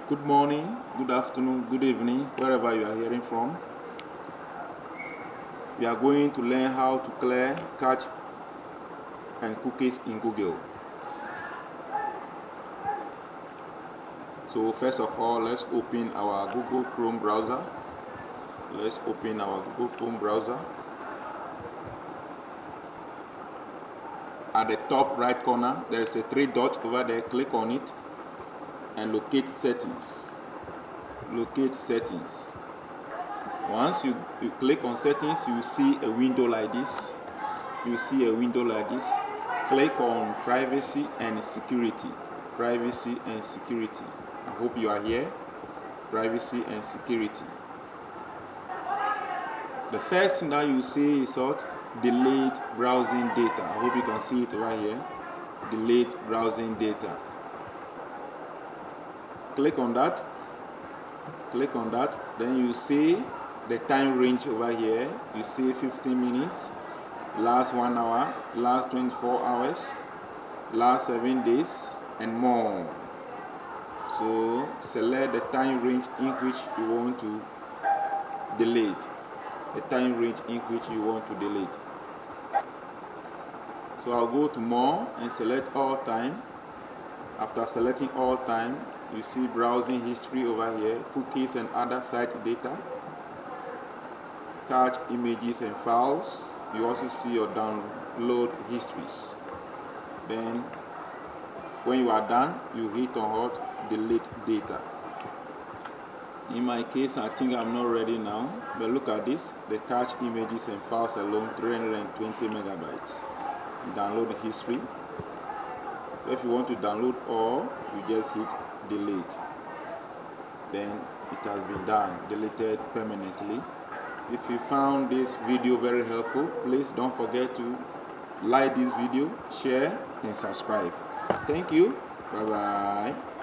Good morning, good afternoon, good evening, wherever you are hearing from. We are going to learn how to clear cache and cookies in Google. So first of all, let's open our Google Chrome browser. At the top right corner, there is a three dots over there. Click on it and locate settings. Once you click on settings, you see a window like this. Click on privacy and security. I hope you are here. Privacy and security. The first thing that you see is what? Delete browsing data. I hope you can see it right here. Delete browsing data. Click on that. Then you see the time range over here. You see 15 minutes, last 1 hour, last 24 hours, last 7 days, and more. So select the time range in which you want to delete. So I'll go to more and select all time. After selecting all time, you see browsing history over here, cookies and other site data, cache images and files. You also see your download histories. Then when you are done, you hit on what? Delete data. In my case, I think I'm not ready now, but look at this. The cache images and files alone, 320 megabytes. Download history. If you want to download all, you just hit delete. Then it has been done, deleted permanently. If you found this video very helpful, please don't forget to like this video, share, and subscribe. Thank you. Bye-bye.